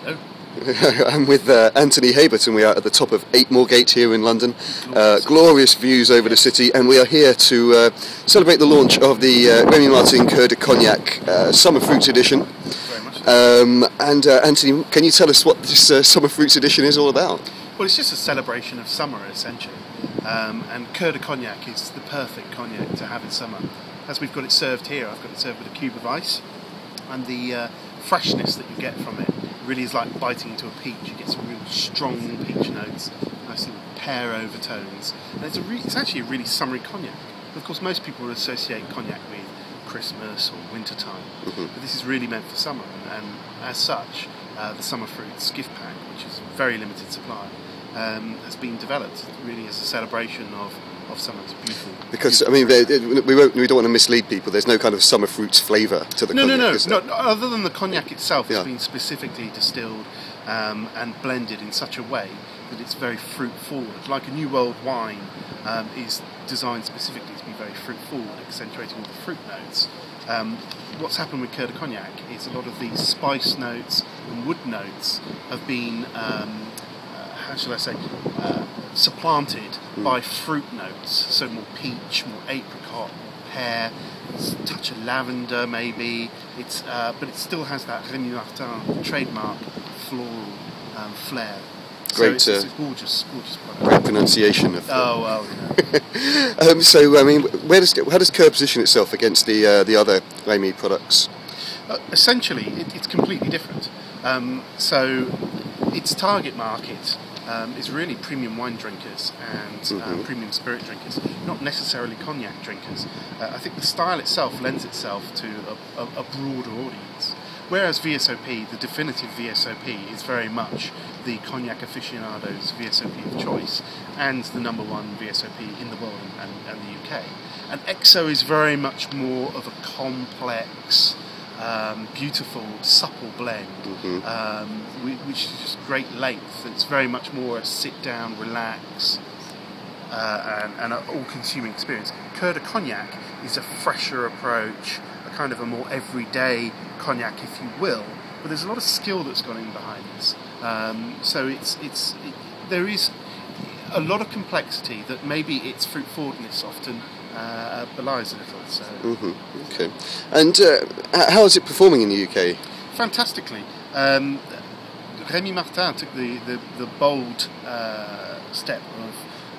Hello. I'm with Anthony Habert, and we are at the top of 8 Moorgate here in London. Glorious views over the city, and we are here to celebrate the launch of the Rémy Martin Couer de Cognac Summer Fruits Edition. Very much so. Anthony, can you tell us what this Summer Fruits Edition is all about? Well, it's just a celebration of summer, essentially. And Couer de Cognac is the perfect cognac to have in summer. As we've got it served here, I've got it served with a cube of ice, and the freshness that you get from it really is like biting into a peach. You get some real strong peach notes, nice little pear overtones, and it's actually a really summery cognac. Of course, most people would associate cognac with Christmas or winter time, but this is really meant for summer, and as such, the Summer Fruits gift pack, which is very limited supply, has been developed really as a celebration of summer. It's beautiful. Because I mean, we don't want to mislead people. There's no kind of summer fruits flavour to the cognac. No. Other than the cognac itself, it's been specifically distilled and blended in such a way that it's very fruit forward. Like a New World wine is designed specifically to be very fruit forward, accentuating all the fruit notes. What's happened with Couer de Cognac is a lot of these spice notes and wood notes have been how shall I say, supplanted by fruit notes, so more peach, more apricot, more pear, a touch of lavender maybe. But it still has that Rémy Martin trademark floral flair. Great, so it's a gorgeous product. Great pronunciation of. Oh well, yeah. So I mean, how does Couer position itself against the other Rémy products? Essentially, it's completely different. So its target market is really premium wine drinkers and premium spirit drinkers, not necessarily cognac drinkers. I think the style itself lends itself to a broader audience, whereas VSOP, the definitive VSOP, is very much the cognac aficionado's VSOP of choice and the #1 VSOP in the world and the UK. And XO is very much more of a complex, beautiful, supple blend, which is just great length. It's very much more a sit down, relax, and an all-consuming experience. Couer de Cognac is a fresher approach, a kind of a more everyday cognac, if you will. But there's a lot of skill that's gone in behind this. So there is a lot of complexity that maybe its fruit forwardness often belies a little. So. Okay. And how is it performing in the UK? Fantastically. Rémy Martin took the bold step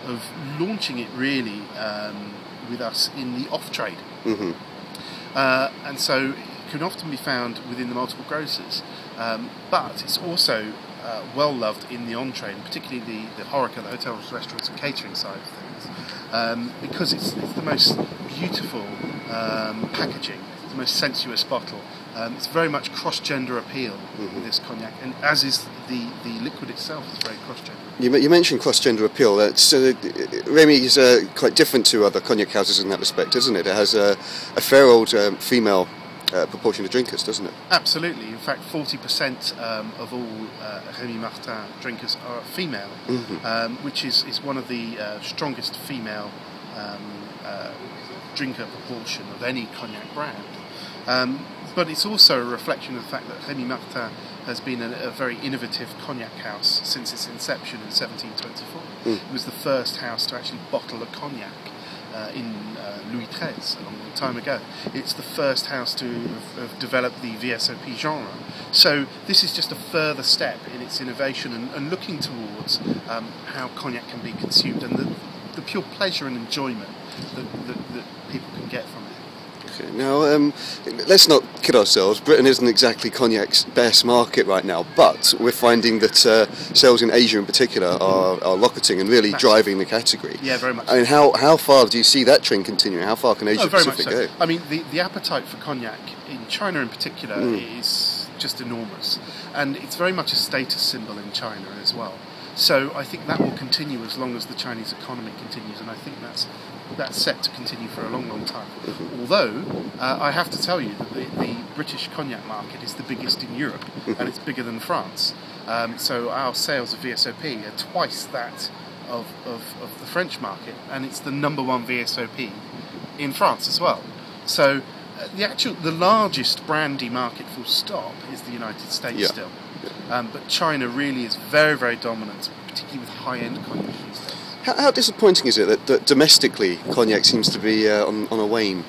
of launching it really with us in the off-trade. And so it can often be found within the multiple grocers, but it's also well loved in the on-trade, and particularly the HoReCa, the hotels, restaurants and catering side of things, because it's the most beautiful packaging, the most sensuous bottle. It's very much cross-gender appeal with this cognac, and as is the liquid itself is very cross-gender. You mentioned cross-gender appeal. Rémy is quite different to other cognac houses in that respect, isn't it? It has a fair old female proportion of drinkers, doesn't it? Absolutely. In fact, 40% of all Rémy Martin drinkers are female, which is one of the strongest female drinker proportion of any cognac brand. But it's also a reflection of the fact that Rémy Martin has been a very innovative cognac house since its inception in 1724. It was the first house to actually bottle a cognac in Louis XIII, a long time ago. It's the first house to have developed the VSOP genre. So this is just a further step in its innovation and looking towards how cognac can be consumed and the pure pleasure and enjoyment that people can get from it. Okay, now let's not kid ourselves. Britain isn't exactly cognac's best market right now, but we're finding that sales in Asia in particular are rocketing and really driving the category. Yeah, very much. I mean, how far do you see that trend continuing? How far can Asia Pacific go? I mean, the appetite for cognac in China in particular is just enormous, and it's very much a status symbol in China as well. So I think that will continue as long as the Chinese economy continues, and I think that's set to continue for a long, long time. Although, I have to tell you that the British cognac market is the biggest in Europe, and it's bigger than France. So our sales of VSOP are twice that of the French market, and it's the #1 VSOP in France as well. So the largest brandy market, full stop, is the United States still. But China really is very, very dominant, particularly with high-end cognac these days. How disappointing is it that domestically cognac seems to be on a wane?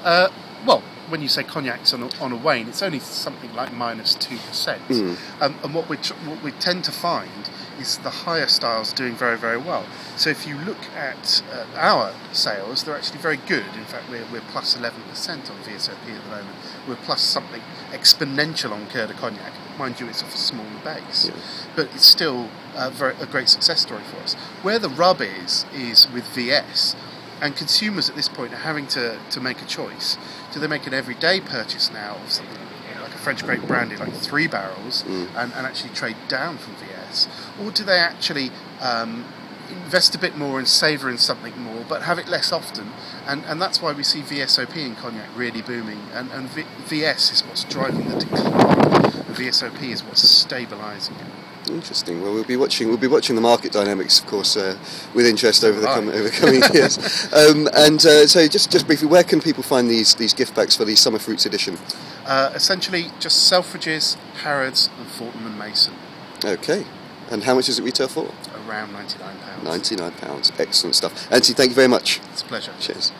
Well, when you say cognac's on a wane, it's only something like -2%. And what we tend to find is the higher styles doing very, very well. So if you look at our sales, they're actually very good. In fact, we're plus 11% on VSOP at the moment. We're plus something exponential on Couer de Cognac. Mind you, it's off a smaller base, but it's still a great success story for us. Where the rub is with VS, and consumers at this point are having to make a choice. Do they make an everyday purchase now of something like a French grape brandy, like 3 barrels, and actually trade down from VS? Or do they actually invest a bit more and savour in something more, but have it less often? And that's why we see VSOP in cognac really booming, and VS is what's driving the decline, and VSOP is what's stabilising it. Interesting. Well, we'll be watching the market dynamics, of course, with interest over the coming years. So, just briefly, where can people find these gift packs for the Summer Fruits edition? Essentially, just Selfridges, Harrods, and Fortnum and Mason. Okay. And how much does it retail for? Around £99. £99. Excellent stuff. Anthony, thank you very much. It's a pleasure. Cheers.